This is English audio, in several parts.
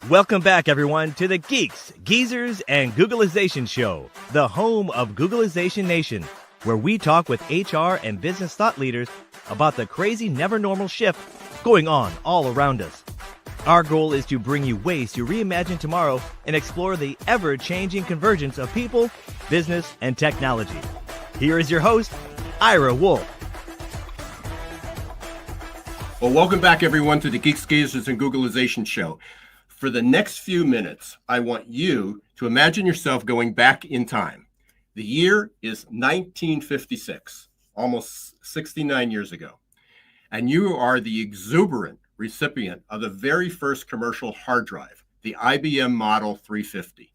Welcome back, everyone, to the Geeks, Geezers, and Googlization show, the home of Googlization Nation, where we talk with HR and business thought leaders about the crazy, never normal shift going on all around us. Our goal is to bring you ways to reimagine tomorrow and explore the ever-changing convergence of people, business, and technology. Here is your host, Ira Wolfe. Well, welcome back, everyone, to the Geeks, Geezers, and Googlization show. For the next few minutes, I want you to imagine yourself going back in time. The year is 1956, almost 69 years ago. And you are the exuberant recipient of the very first commercial hard drive, the IBM Model 350.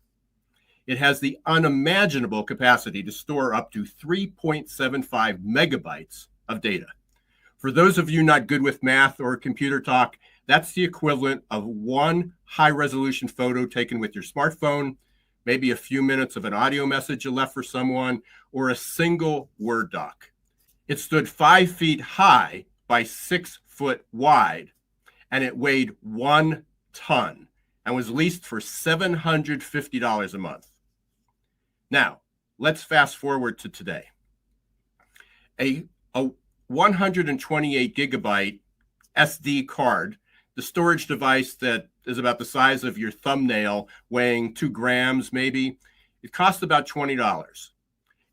It has the unimaginable capacity to store up to 3.75 megabytes of data. For those of you not good with math or computer talk, that's the equivalent of one high-resolution photo taken with your smartphone, maybe a few minutes of an audio message you left for someone, or a single Word doc. It stood 5 feet high by 6 foot wide, and it weighed 1 ton and was leased for $750 a month. Now, let's fast forward to today. A 128 gigabyte SD card, the storage device that is about the size of your thumbnail, weighing 2 grams maybe, it costs about $20.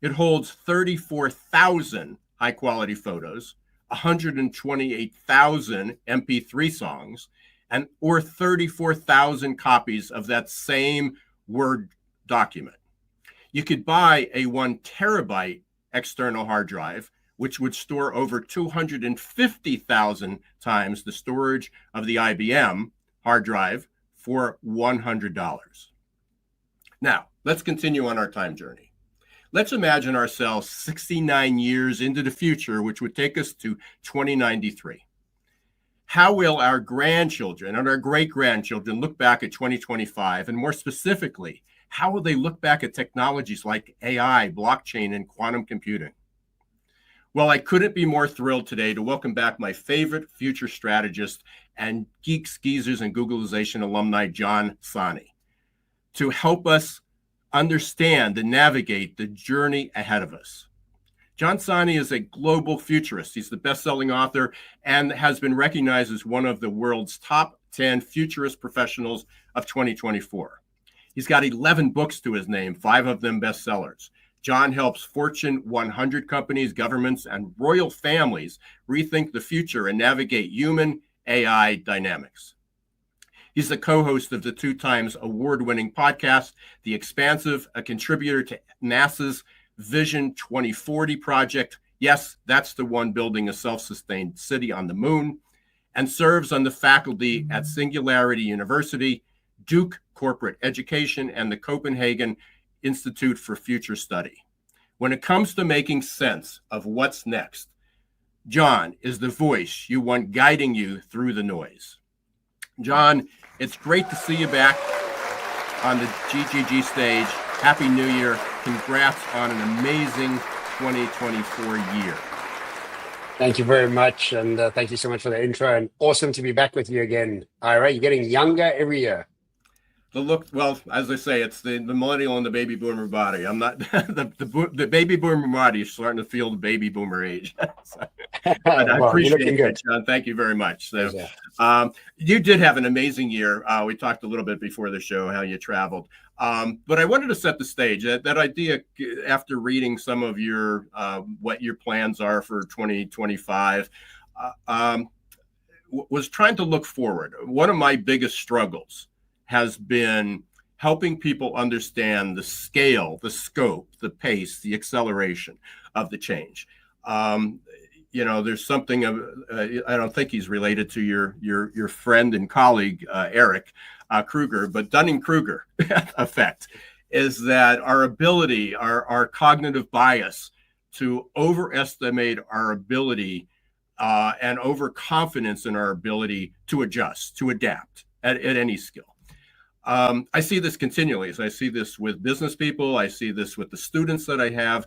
It holds 34,000 high-quality photos, 128,000 MP3 songs, or 34,000 copies of that same Word document. You could buy a 1 terabyte external hard drive, which would store over 250,000 times the storage of the IBM hard drive for $100. Now, let's continue on our time journey. Let's imagine ourselves 69 years into the future, which would take us to 2093. How will our grandchildren and our great-grandchildren look back at 2025? And more specifically, how will they look back at technologies like AI, blockchain, and quantum computing? Well, I couldn't be more thrilled today to welcome back my favorite future strategist and Geeks, Geezers, and Googlization alumni, John Sanei, to help us understand and navigate the journey ahead of us. John Sanei is a global futurist. He's the best-selling author and has been recognized as one of the world's top 10 futurist professionals of 2024. He's got 11 books to his name, 5 of them bestsellers. John helps Fortune 100 companies, governments, and royal families rethink the future and navigate human AI dynamics. He's the co-host of the 2 times award-winning podcast, The Expansive, a contributor to NASA's Vision 2040 project. Yes, that's the one building a self-sustained city on the moon, and serves on the faculty at Singularity University, Duke Corporate Education, and the Copenhagen Institute for Future Study. When it comes to making sense of what's next, John is the voice you want guiding you through the noise. John, it's great to see you back on the GGG stage. Happy New Year. Congrats on an amazing 2024 year. Thank you very much. And thank you so much for the intro. And awesome to be back with you again, Ira. You're getting younger every year. The look, well, as I say, it's the millennial and the baby boomer body. I'm not the baby boomer body is starting to feel the baby boomer age. So, I appreciate it, John. Thank you very much. So, you did have an amazing year. We talked a little bit before the show how you traveled, but I wanted to set the stage. That idea, after reading some of your what your plans are for 2025, was trying to look forward. One of my biggest struggles has been helping people understand the scale, the scope, the pace, the acceleration of the change. There's something of, I don't think he's related to your friend and colleague, Eric Kruger, but Dunning-Kruger effect is that our ability, our cognitive bias to overestimate our ability and overconfidence in our ability to adjust, to adapt at any skill. I see this continually. So I see this with business people. I see this with the students that I have.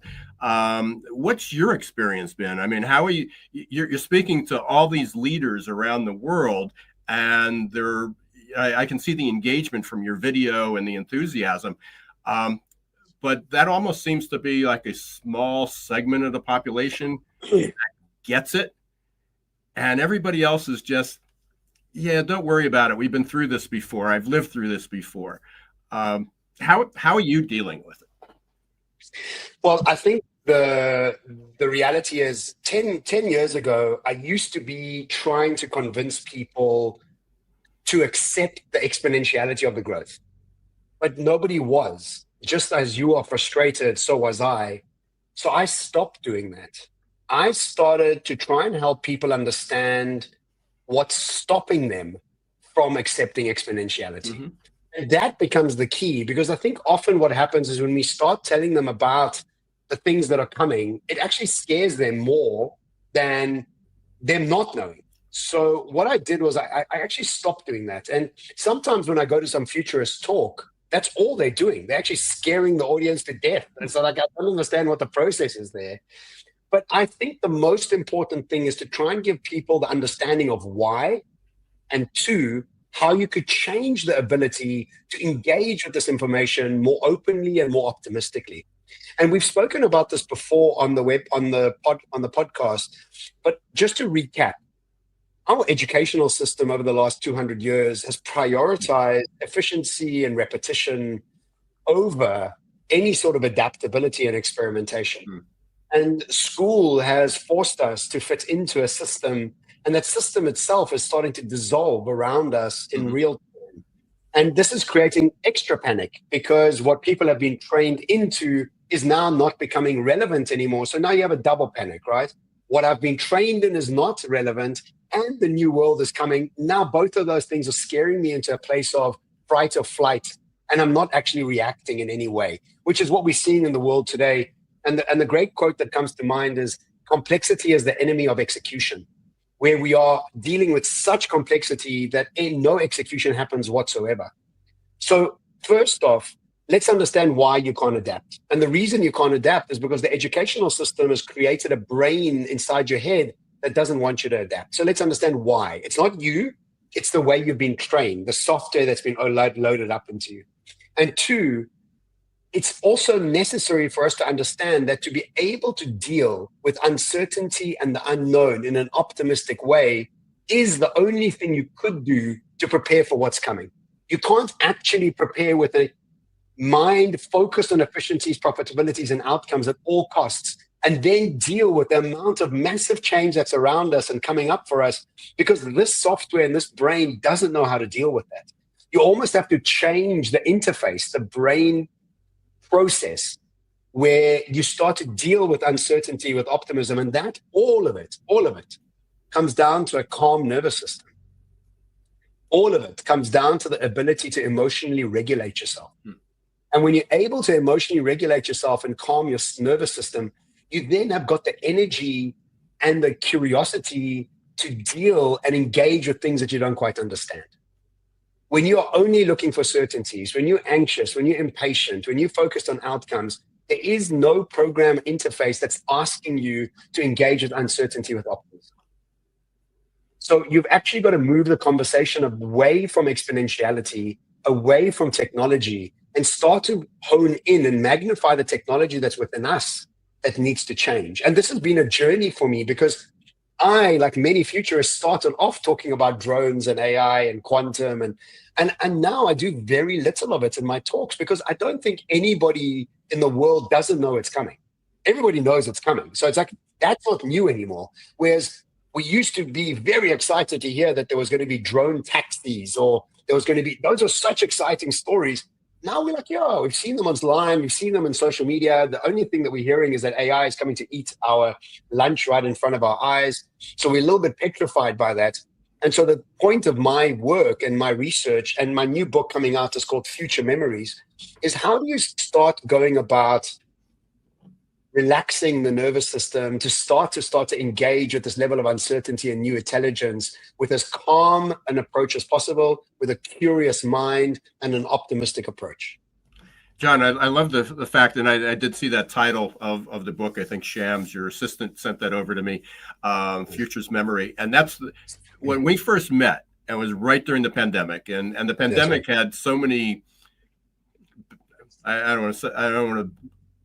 What's your experience been? I mean, how are you're speaking to all these leaders around the world, and they're, I can see the engagement from your video and the enthusiasm. But that almost seems to be like a small segment of the population that gets it. And everybody else is just, yeah, don't worry about it. We've been through this before. I've lived through this before. How are you dealing with it? Well, I think the reality is 10 years ago, I used to be trying to convince people to accept the exponentiality of the growth, but nobody was. Just as you are frustrated, so was I. So I stopped doing that. I started to try and help people understand what's stopping them from accepting exponentiality. Mm-hmm. And that becomes the key, because I think often what happens is when we start telling them about the things that are coming, it actually scares them more than them not knowing. So what I did was I actually stopped doing that. And sometimes when I go to some futurist talk, that's all they're doing. They're actually scaring the audience to death. And so like, I don't understand what the process is there. But I think the most important thing is to try and give people the understanding of why, and two, how you could change the ability to engage with this information more openly and more optimistically. And we've spoken about this before on the web, on the podcast. But just to recap, our educational system over the last 200 years has prioritized efficiency and repetition over any sort of adaptability and experimentation. Mm. And school has forced us to fit into a system, and that system itself is starting to dissolve around us in real time. And this is creating extra panic, because what people have been trained into is now not becoming relevant anymore. So now you have a double panic, right? What I've been trained in is not relevant, and the new world is coming. Now both of those things are scaring me into a place of fright or flight, and I'm not actually reacting in any way, which is what we're seeing in the world today. And the great quote that comes to mind is, complexity is the enemy of execution, where we are dealing with such complexity that no execution happens whatsoever. So first off, let's understand why you can't adapt. And the reason you can't adapt is because the educational system has created a brain inside your head that doesn't want you to adapt. So let's understand why. It's not you, it's the way you've been trained, the software that's been loaded up into you. And two, it's also necessary for us to understand that to be able to deal with uncertainty and the unknown in an optimistic way is the only thing you could do to prepare for what's coming. You can't actually prepare with a mind focused on efficiencies, profitabilities, and outcomes at all costs, and then deal with the amount of massive change that's around us and coming up for us, because this software and this brain doesn't know how to deal with that. You almost have to change the interface, the brain process, where you start to deal with uncertainty with optimism, and that all of it comes down to a calm nervous system. All of it comes down to the ability to emotionally regulate yourself. And when you're able to emotionally regulate yourself and calm your nervous system, you then have got the energy and the curiosity to deal and engage with things that you don't quite understand. When you are only looking for certainties, when you're anxious, when you're impatient, when you're focused on outcomes, there is no program interface that's asking you to engage with uncertainty with optimism. So you've actually got to move the conversation away from exponentiality, away from technology, and start to hone in and magnify the technology that's within us that needs to change. And this has been a journey for me, because I, like many futurists, started off talking about drones and AI and quantum, and now I do very little of it in my talks, because I don't think anybody in the world doesn't know it's coming. Everybody knows it's coming. So it's like, that's not new anymore. Whereas we used to be very excited to hear that there was going to be drone taxis, or there was going to be, those are such exciting stories. Now we're like, yeah, we've seen them online, we've seen them in social media. The only thing that we're hearing is that AI is coming to eat our lunch right in front of our eyes. So we're a little bit petrified by that. And so the point of my work and my research and my new book coming out is called Future Memories, is how do you start going about relaxing the nervous system to start to engage with this level of uncertainty and new intelligence with as calm an approach as possible, with a curious mind and an optimistic approach. John, I love the fact, and I did see that title of the book. I think Shams, your assistant, sent that over to me, Future's Memory. And that's when we first met. It was right during the pandemic, and the pandemic had so many. I don't want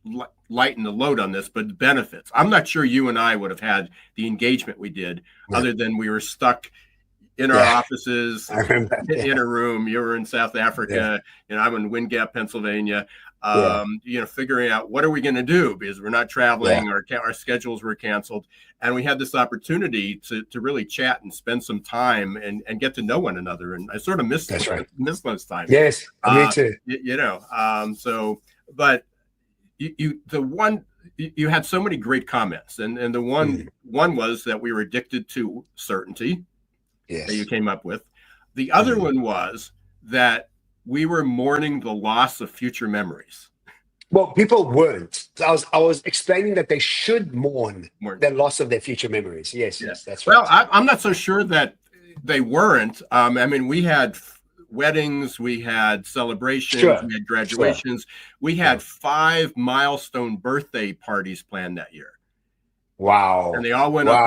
to lighten the load on this, but benefits. I'm not sure you and I would have had the engagement we did, other than we were stuck in our offices, in a room. You were in South Africa, I'm in Wind Gap, Pennsylvania. Figuring out what are we going to do, because we're not traveling, our schedules were canceled, and we had this opportunity to really chat and spend some time and get to know one another. And I sort of miss those times. Yes, me too. But you had so many great comments, and the one was that we were addicted to certainty. That you came up with. The other one was that we were mourning the loss of future memories. Well, people weren't. I was explaining that they should mourn the loss of their future memories. Yes, that's right. Well, I'm not so sure that they weren't. We had weddings, we had celebrations, we had graduations. We had 5 milestone birthday parties planned that year. Wow. And they all went up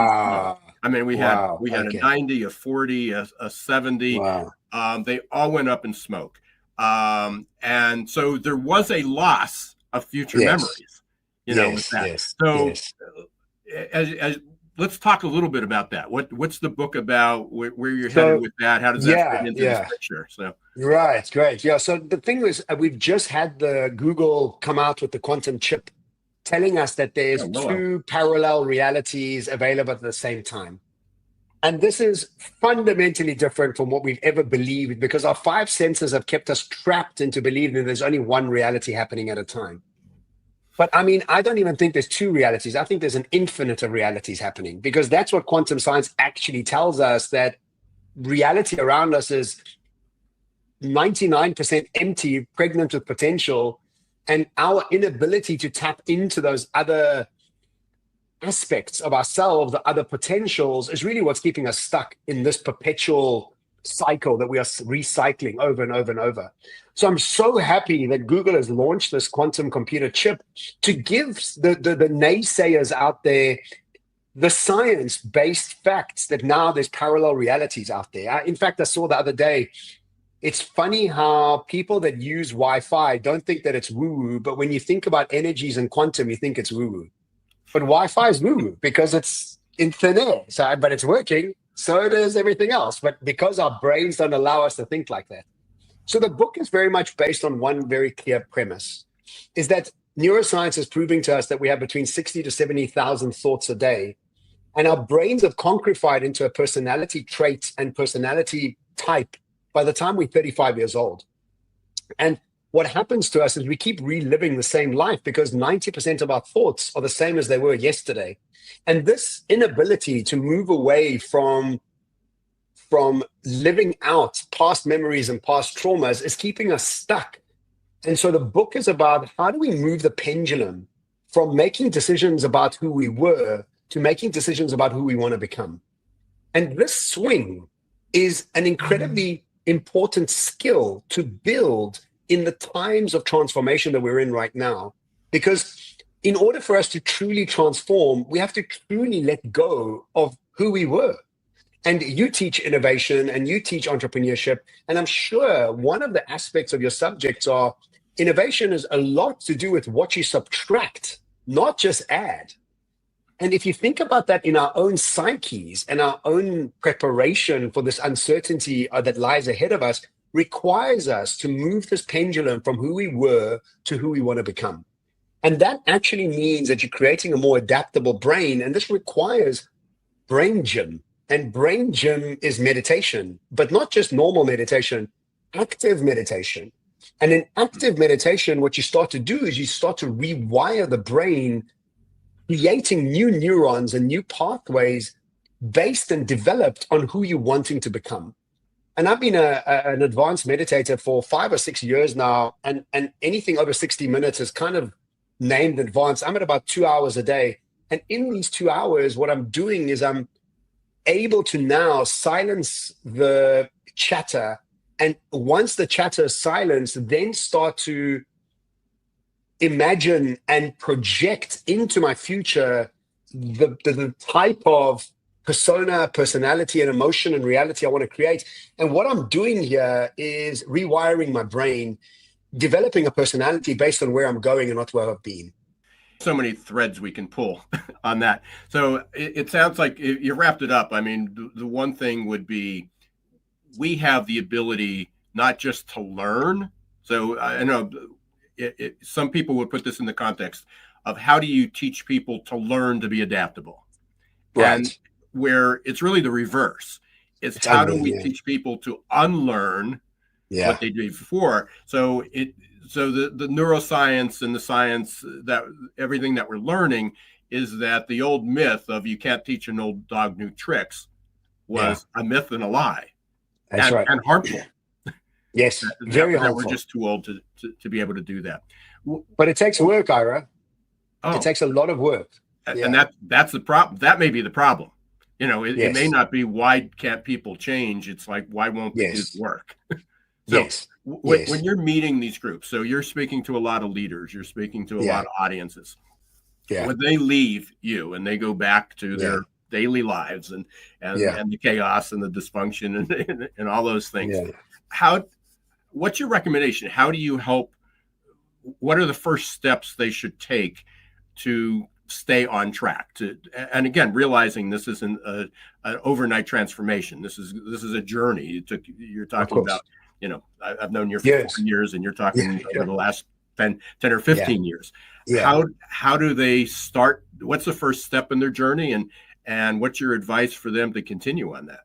in smoke. We had a 90, a 40, a 70. Wow. They all went up in smoke. And so there was a loss of future memories, with that. As let's talk a little bit about that. What's the book about? Where you're headed with that? How does that fit into this picture? So right, great. Yeah. So the thing is, we've just had the Google come out with the quantum chip, telling us that there's 2 parallel realities available at the same time. And this is fundamentally different from what we've ever believed, because our 5 senses have kept us trapped into believing that there's only one reality happening at a time. But I don't even think there's 2 realities. I think there's an infinite of realities happening, because that's what quantum science actually tells us, that reality around us is 99% empty, pregnant with potential. And our inability to tap into those other aspects of ourselves, the other potentials, is really what's keeping us stuck in this perpetual cycle that we are recycling over and over and over. So I'm so happy that Google has launched this quantum computer chip to give the naysayers out there the science-based facts that now there's parallel realities out there. In fact, I saw the other day, it's funny how people that use Wi-Fi don't think that it's woo-woo, but when you think about energies and quantum, you think it's woo-woo. But Wi-Fi is woo-woo because it's in thin air, but it's working. So does everything else. But because our brains don't allow us to think like that. So the book is very much based on one very clear premise, is that neuroscience is proving to us that we have between 60 to 70,000 thoughts a day. And our brains have concrefied into a personality trait and personality type by the time we're 35 years old. And what happens to us is we keep reliving the same life, because 90% of our thoughts are the same as they were yesterday. And this inability to move away from living out past memories and past traumas is keeping us stuck. And so the book is about, how do we move the pendulum from making decisions about who we were to making decisions about who we want to become? And this swing is an incredibly important skill to build in the times of transformation that we're in right now. Because in order for us to truly transform, we have to truly let go of who we were. And you teach innovation and you teach entrepreneurship. And I'm sure one of the aspects of your subjects are innovation is a lot to do with what you subtract, not just add. And if you think about that in our own psyches and our own preparation for this uncertainty that lies ahead of us, requires us to move this pendulum from who we were to who we want to become. And that actually means that you're creating a more adaptable brain. And this requires brain gym. And brain gym is meditation, but not just normal meditation, active meditation. And in active meditation, what you start to do is you start to rewire the brain, creating new neurons and new pathways based and developed on who you're wanting to become. And I've been an advanced meditator for 5 or 6 years now, and anything over 60 minutes is kind of named advanced. I'm at about 2 hours a day. And in these 2 hours, what I'm doing is I'm able to now silence the chatter. And once the chatter is silenced, then start to imagine and project into my future the type of persona, personality, and emotion and reality I want to create. And what I'm doing here is rewiring my brain, developing a personality based on where I'm going and not where I've been. So many threads we can pull on that. So it sounds like you wrapped it up. I mean, the one thing would be we have the ability not just to learn. So I know some people would put this in the context of how do you teach people to learn to be adaptable? Right. And where it's really the reverse. It's how do we teach people to unlearn what they did before? So the neuroscience and the science, that everything that we're learning is that the old myth of you can't teach an old dog new tricks was a myth and a lie. That's right. And harmful. Yes, very harmful. We're just too old to be able to do that. But it takes work, Ira. It takes a lot of work. And that's the problem. That may be the problem. You know, it may not be why can't people change. It's like, why won't they do the work? So when you're meeting these groups, so you're speaking to a lot of leaders, you're speaking to a lot of audiences. When they leave you and they go back to their daily lives and the chaos and the dysfunction and all those things, what's your recommendation? How do you help? What are the first steps they should take to stay on track? And again, realizing this isn't an overnight transformation. This is a journey. You're talking about, you know, I've known you for 4 years, and you're talking over the last 10 or 15 years. How do they start? What's the first step in their journey, and what's your advice for them to continue on that?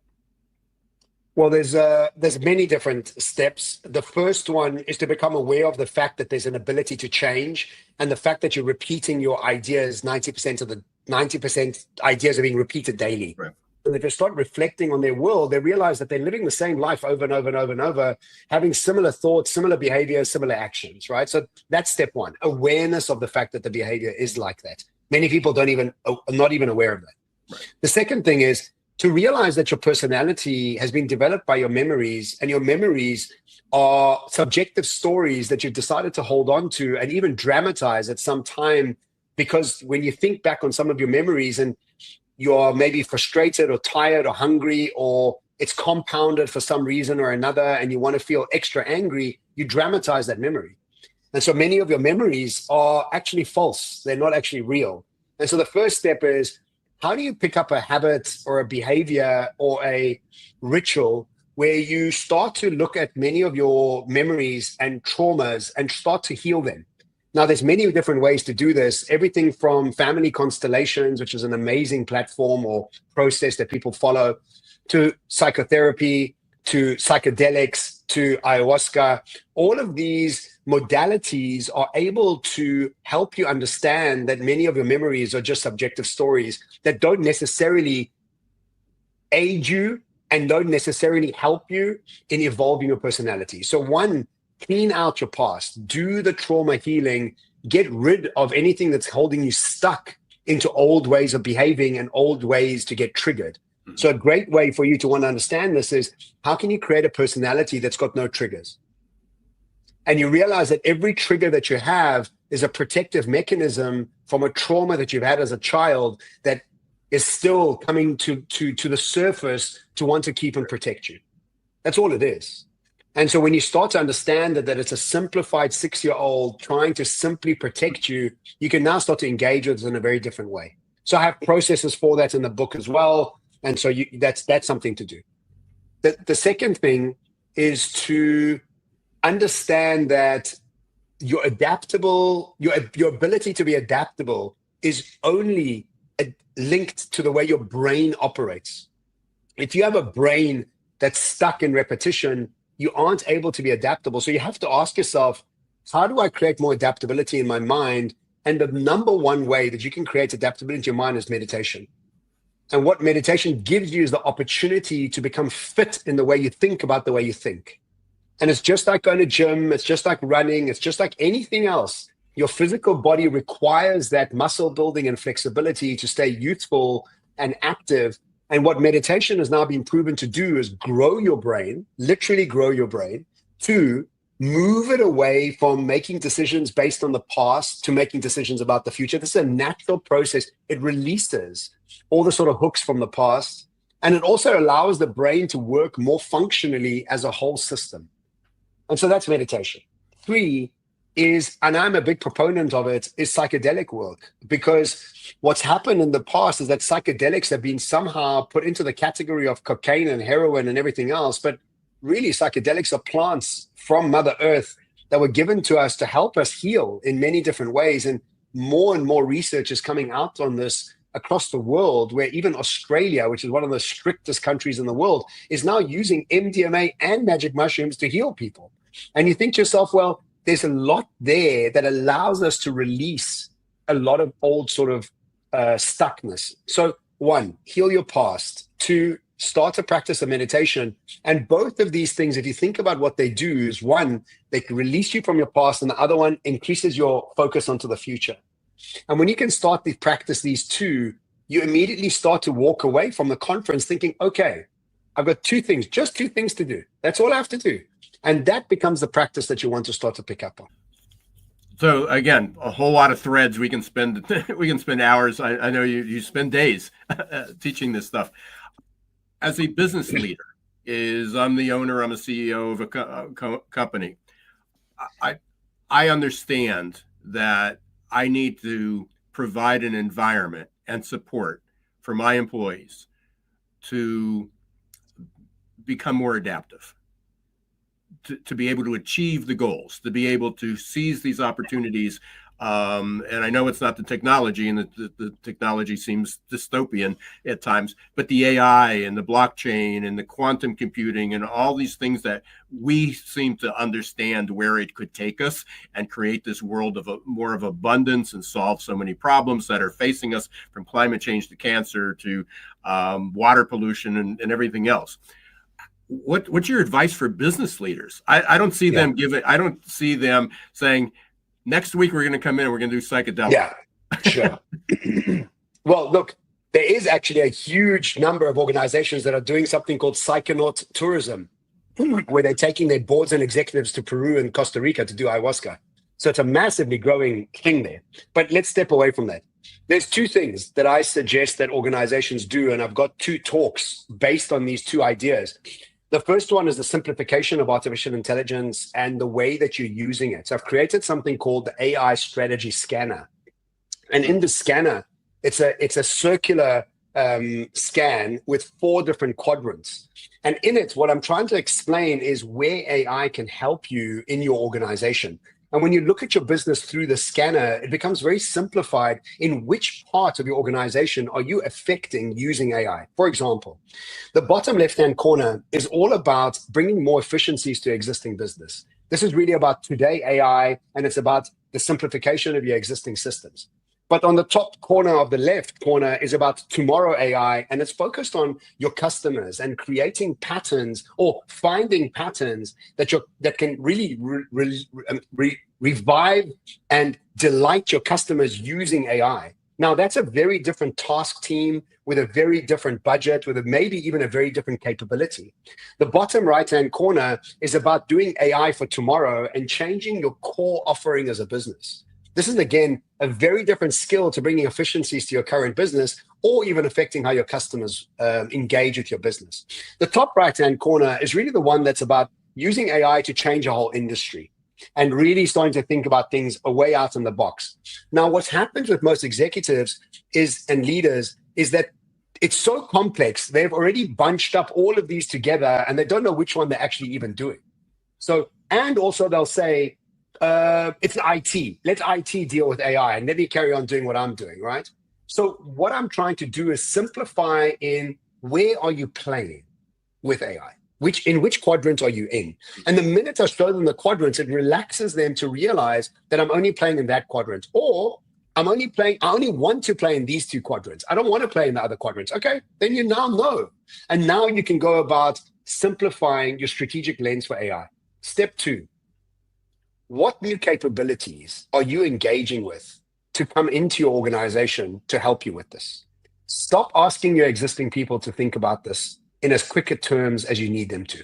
Well, there's many different steps. The first one is to become aware of the fact that there's an ability to change, and the fact that you're repeating your ideas. 90% ideas are being repeated daily. Right. And if they start reflecting on their world, they realize that they're living the same life over and over and over and over, having similar thoughts, similar behaviors, similar actions, right? So that's step one, awareness of the fact that the behavior is like that. Many people are not even aware of that. Right. The second thing is to realize that your personality has been developed by your memories, and your memories are subjective stories that you've decided to hold on to and even dramatize at some time, because when you think back on some of your memories and you're maybe frustrated or tired or hungry, or it's compounded for some reason or another, and you want to feel extra angry, you dramatize that memory. And so many of your memories are actually false. They're not actually real. And so the first step is, how do you pick up a habit or a behavior or a ritual where you start to look at many of your memories and traumas and start to heal them? Now, there's many different ways to do this, everything from family constellations, which is an amazing platform or process that people follow, to psychotherapy, to psychedelics, to ayahuasca. All of these modalities are able to help you understand that many of your memories are just subjective stories that don't necessarily aid you and don't necessarily help you in evolving your personality. So one, clean out your past, do the trauma healing, get rid of anything that's holding you stuck into old ways of behaving and old ways to get triggered. Mm-hmm. So a great way for you to want to understand this is, how can you create a personality that's got no triggers? And you realize that every trigger that you have is a protective mechanism from a trauma that you've had as a child that is still coming to the surface to want to keep and protect you. That's all it is. And so when you start to understand that it's a simplified 6-year-old trying to simply protect you, you can now start to engage with it in a very different way. So I have processes for that in the book as well. And so that's something to do. The second thing is to understand that your ability to be adaptable is only linked to the way your brain operates. If you have a brain that's stuck in repetition, you aren't able to be adaptable. So you have to ask yourself, how do I create more adaptability in my mind? And the number one way that you can create adaptability in your mind is meditation. And what meditation gives you is the opportunity to become fit in the way you think about the way you think. And it's just like going to gym, it's just like running, it's just like anything else. Your physical body requires that muscle building and flexibility to stay youthful and active. And what meditation has now been proven to do is grow your brain, literally grow your brain, to move it away from making decisions based on the past to making decisions about the future. This is a natural process. It releases all the sort of hooks from the past, and it also allows the brain to work more functionally as a whole system. And so that's meditation. 3 is, and I'm a big proponent of it, is psychedelic work, because what's happened in the past is that psychedelics have been somehow put into the category of cocaine and heroin and everything else. But really, psychedelics are plants from Mother Earth that were given to us to help us heal in many different ways. And more research is coming out on this across the world, where even Australia, which is one of the strictest countries in the world, is now using MDMA and magic mushrooms to heal people. And you think to yourself, well, there's a lot there that allows us to release a lot of old sort of stuckness. So 1, heal your past. 2, start a practice of meditation. And both of these things, if you think about what they do, is 1, they can release you from your past, and the other one increases your focus onto the future. And when you can start to practice these 2, you immediately start to walk away from the conference thinking, okay, I've got 2 things, just 2 things to do. That's all I have to do. And that becomes the practice that you want to start to pick up on. So again, a whole lot of threads we can spend. We can spend hours. I know you spend days teaching this stuff. As a business leader, I'm the owner, I'm a CEO of a company. I understand that I need to provide an environment and support for my employees to become more adaptive, to be able to achieve the goals, to be able to seize these opportunities. And I know it's not the technology, and the technology seems dystopian at times, but the AI and the blockchain and the quantum computing and all these things that we seem to understand where it could take us and create this world of more of abundance and solve so many problems that are facing us, from climate change to cancer to water pollution and everything else. What's your advice for business leaders? I don't see them I don't see them saying, next week we're going to come in and we're going to do psychedelics. Yeah, sure. Well, look, there is actually a huge number of organizations that are doing something called psychonaut tourism, where they're taking their boards and executives to Peru and Costa Rica to do ayahuasca. So it's a massively growing thing there. But let's step away from that. There's 2 things that I suggest that organizations do, and I've got 2 talks based on these 2 ideas. The first one is the simplification of artificial intelligence and the way that you're using it. So I've created something called the AI strategy scanner. And in the scanner, it's a circular scan with 4 different quadrants. And in it, what I'm trying to explain is where AI can help you in your organization. And when you look at your business through the scanner, it becomes very simplified in which part of your organization are you affecting using AI. For example, the bottom left-hand corner is all about bringing more efficiencies to existing business. This is really about today AI, and it's about the simplification of your existing systems. But on the top corner of the left corner is about tomorrow AI, and it's focused on your customers and creating patterns or finding patterns that can really revive and delight your customers using AI. Now, that's a very different task team with a very different budget, with maybe even a very different capability. The bottom right-hand corner is about doing AI for tomorrow and changing your core offering as a business. This is, again, a very different skill to bringing efficiencies to your current business, or even affecting how your customers engage with your business. The top right-hand corner is really the one that's about using AI to change a whole industry and really starting to think about things way out in the box. Now, what's happened with most executives and leaders is that it's so complex, they've already bunched up all of these together and they don't know which one they're actually even doing. So, and also they'll say, it's IT. Let IT deal with AI and let me carry on doing what I'm doing, right? So what I'm trying to do is simplify in where are you playing with AI? In which quadrant are you in? And the minute I show them the quadrants, it relaxes them to realize that I'm only playing in that quadrant, or I only want to play in these 2 quadrants. I don't want to play in the other quadrants. Okay, then you now know. And now you can go about simplifying your strategic lens for AI. Step 2. What new capabilities are you engaging with to come into your organization to help you with this? Stop asking your existing people to think about this in as quicker terms as you need them to.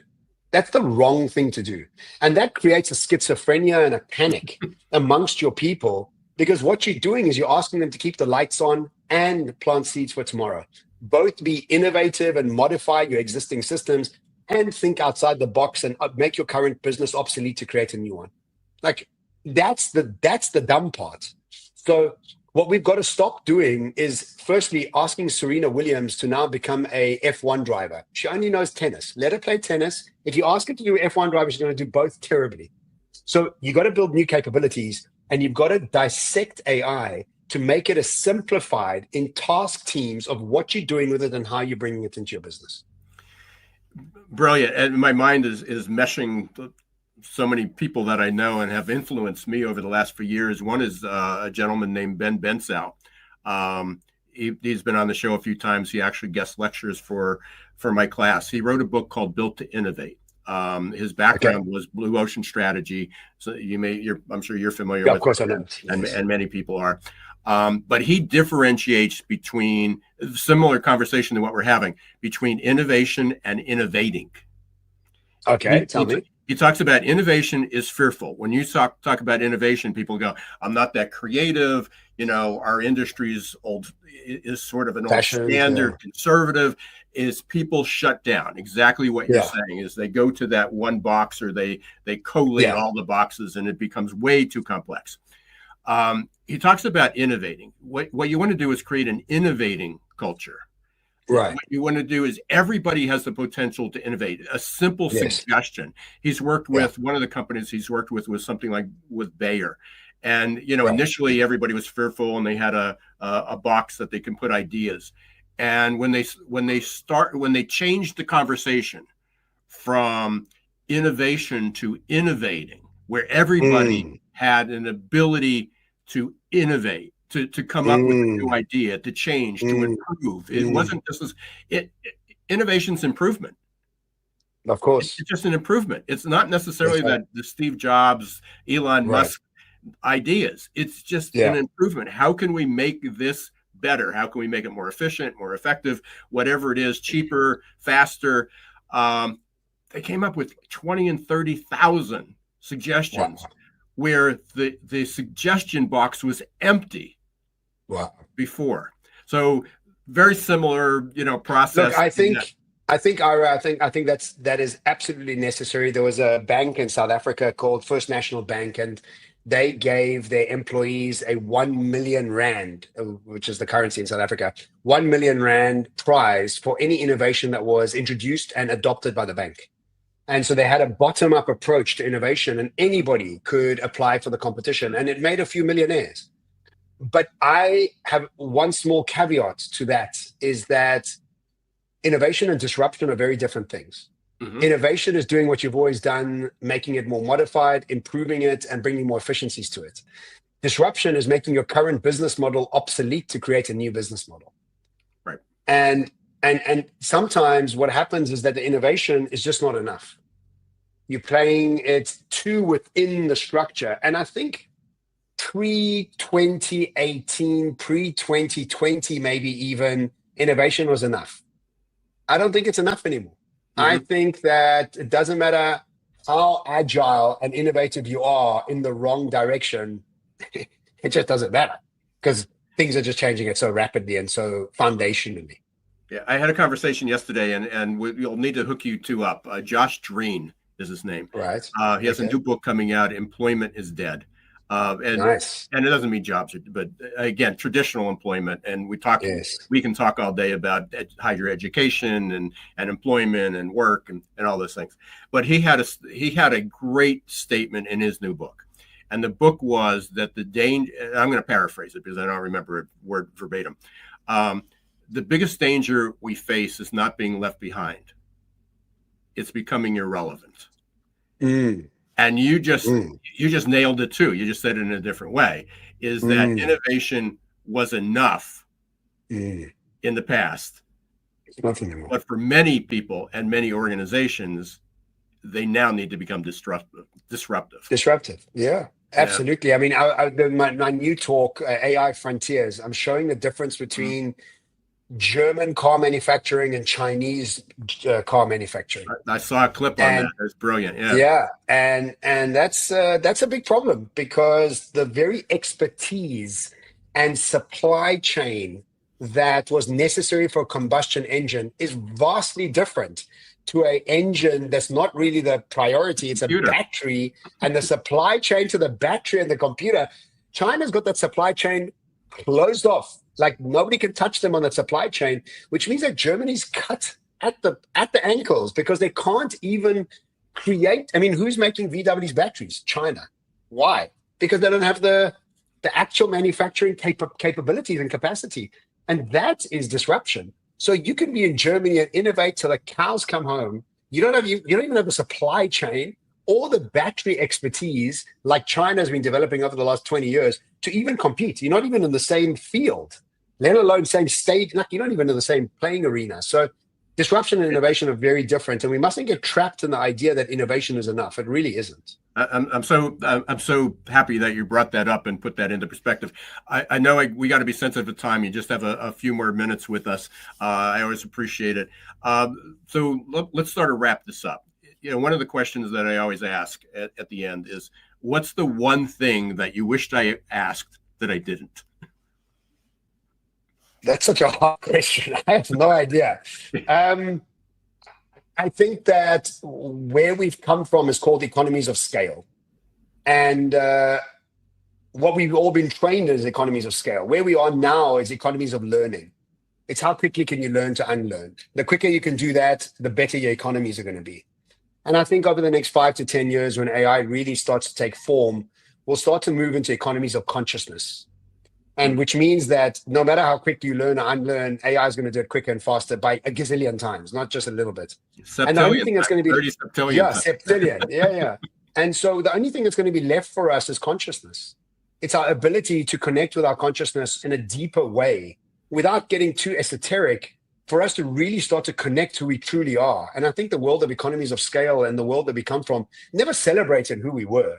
That's the wrong thing to do. And that creates a schizophrenia and a panic amongst your people, because what you're doing is you're asking them to keep the lights on and plant seeds for tomorrow. Both be innovative and modify your existing systems and think outside the box and make your current business obsolete to create a new one. Like that's the dumb part. So what we've got to stop doing is firstly asking Serena Williams to now become a F1 driver. She only knows tennis. Let her play tennis. If you ask her to do F1 driver, she's going to do both terribly. So you got to build new capabilities, and you've got to dissect AI to make it a simplified in task teams of what you're doing with it and how you're bringing it into your business. Brilliant. And my mind is meshing so many people that I know and have influenced me over the last few years. One is a gentleman named Ben Bensow. He's been on the show a few times. He actually guest lectures for my class. He wrote a book called Built to Innovate. His background was blue ocean strategy. So I'm sure you're familiar with of course it, I know. and many people are. But he differentiates between similar conversation to what we're having between innovation and innovating. Okay, tell me. He talks about innovation is fearful. When you talk about innovation, people go, I'm not that creative. Our industry is sort of an old standard, conservative. Is people shut down. Exactly what you're saying is they go to that one box, or they collate all the boxes, and it becomes way too complex. He talks about innovating. What you want to do is create an innovating culture. Right. What you want to do is everybody has the potential to innovate. A simple suggestion. He's worked with one of the companies he's worked with was something like with Bayer. And, initially everybody was fearful, and they had a box that they can put ideas. And when they changed the conversation from innovation to innovating, where everybody had an ability to innovate, to come up with a new idea, to change, to improve. It wasn't just innovation's improvement. Of course. It's just an improvement. It's not necessarily that the Steve Jobs, Elon Musk ideas. It's just an improvement. How can we make this better? How can we make it more efficient, more effective, whatever it is, cheaper, faster? They came up with 20 and 30,000 suggestions where the suggestion box was empty before. So very similar, process. Look, I think that is absolutely necessary. There was a bank in South Africa called First National Bank, and they gave their employees a 1 million rand, which is the currency in South Africa, 1 million rand prize for any innovation that was introduced and adopted by the bank. And so they had a bottom-up approach to innovation, and anybody could apply for the competition, and it made a few millionaires. But I have one small caveat to that, is that innovation and disruption are very different things. Innovation is doing what you've always done, making it more modified, improving it, and bringing more efficiencies to it. Disruption is making your current business model obsolete to create a new business model. Right. And sometimes what happens is that the innovation is just not enough. You're playing it too within the structure. And I think pre-2018, pre-2020, maybe even, innovation was enough. I don't think it's enough anymore. I think that it doesn't matter how agile and innovative you are in the wrong direction, it just doesn't matter, because things are just changing it so rapidly and so foundationally. Yeah, I had a conversation yesterday, and we'll need to hook you two up. Josh Dreen is his name. Right. He has a new book coming out, Employment is Dead. Nice. And it doesn't mean jobs, but again, traditional employment. And we can talk all day about higher education and employment and work and all those things. But he had a great statement in his new book. And the book was that the danger, I'm going to paraphrase it because I don't remember it word verbatim. The biggest danger we face is not being left behind. It's becoming irrelevant. And you just nailed it too. You just said it in a different way, is that innovation was enough in the past. Nothing anymore. But for many people and many organizations, they now need to become disruptive. Yeah, absolutely. Yeah. I mean, my new talk, AI Frontiers, I'm showing the difference between German car manufacturing and Chinese car manufacturing. I saw a clip on that. It's brilliant. Yeah. Yeah, and that's a big problem because the very expertise and supply chain that was necessary for a combustion engine is vastly different to an engine that's not really the priority. It's a battery, and the supply chain to the battery and the computer. China's got that supply chain closed off. Like nobody can touch them on that supply chain, which means that Germany's cut at the ankles because they can't even create. I mean, who's making VW's batteries? China. Why? Because they don't have the actual manufacturing capabilities and capacity, and that is disruption. So you can be in Germany and innovate till the cows come home. You don't even have the supply chain or the battery expertise like China has been developing over the last 20 years to even compete. You're not even in the same field, let alone same stage. Like you're not even in the same playing arena. So disruption and innovation are very different, and we mustn't get trapped in the idea that innovation is enough. It really isn't. I'm so happy that you brought that up and put that into perspective. I know we got to be sensitive to time. You just have a few more minutes with us. I always appreciate it. So let's start to wrap this up. One of the questions that I always ask at the end is, what's the one thing that you wished I asked that I didn't? That's such a hard question. I have no idea. I think that where we've come from is called economies of scale. And what we've all been trained in is economies of scale. Where we are now is economies of learning. It's how quickly can you learn to unlearn. The quicker you can do that, the better your economies are going to be. And I think over the next 5 to 10 years, when AI really starts to take form, we'll start to move into economies of consciousness. And which means that no matter how quick you learn or unlearn, AI is going to do it quicker and faster by a gazillion times, not just a little bit. And the only thing that's going to be 30 septillion. Yeah, septillion. Yeah. And so the only thing that's going to be left for us is consciousness. It's our ability to connect with our consciousness in a deeper way without getting too esoteric, for us to really start to connect who we truly are. And I think the world of economies of scale and the world that we come from never celebrated who we were.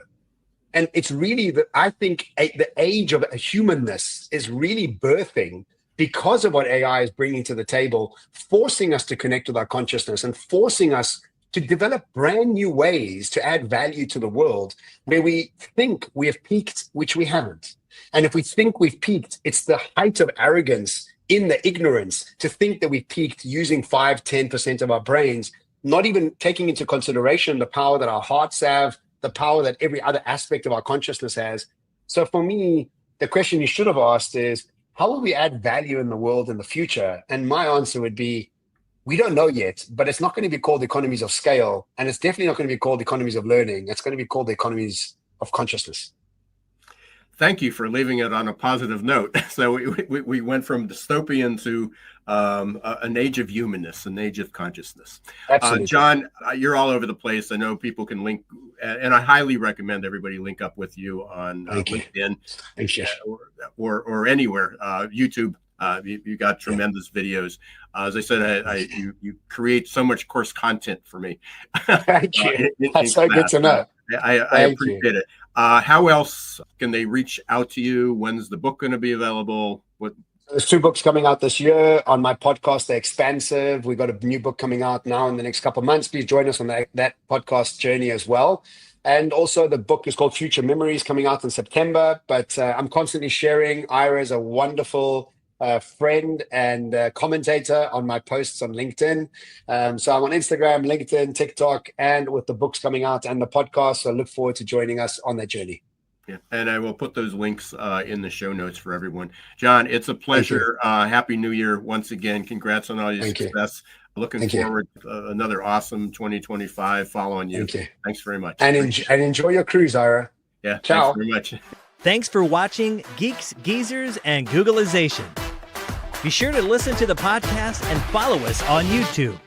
And it's really, I think the age of humanness is really birthing because of what AI is bringing to the table, forcing us to connect with our consciousness and forcing us to develop brand new ways to add value to the world where we think we have peaked, which we haven't. And if we think we've peaked, it's the height of arrogance in the ignorance to think that we've peaked using 5-10% of our brains, not even taking into consideration the power that our hearts have, the power that every other aspect of our consciousness has. So for me, the question you should have asked is, how will we add value in the world in the future? And my answer would be, we don't know yet, but it's not going to be called economies of scale. And it's definitely not going to be called economies of learning. It's going to be called the economies of consciousness. Thank you for leaving it on a positive note. So we went from dystopian to an age of humanness, an age of consciousness. Absolutely. John, you're all over the place. I know people can link, and I highly recommend everybody link up with you on LinkedIn or anywhere, YouTube. You got tremendous videos. As I said, you create so much course content for me. Thank you. That's so good to know. I appreciate it. How else can they reach out to you? When's the book going to be available? There's 2 books coming out this year on my podcast, The Expansive. We've got a new book coming out now in the next couple of months. Please join us on that podcast journey as well. And also the book is called Future Memories, coming out in September. But I'm constantly sharing. Ira is a wonderful friend and commentator on my posts on LinkedIn. So I'm on Instagram, LinkedIn, TikTok, and with the books coming out and the podcast. So I look forward to joining us on that journey. Yeah, and I will put those links in the show notes for everyone. John, it's a pleasure. Happy New Year once again. Congrats on all your success. Looking forward to another awesome 2025 following you. Thanks very much. And enjoy your cruise, Ira. Yeah, ciao. Thanks very much. Thanks for watching Geeks, Geezers, and Googlization. Be sure to listen to the podcast and follow us on YouTube.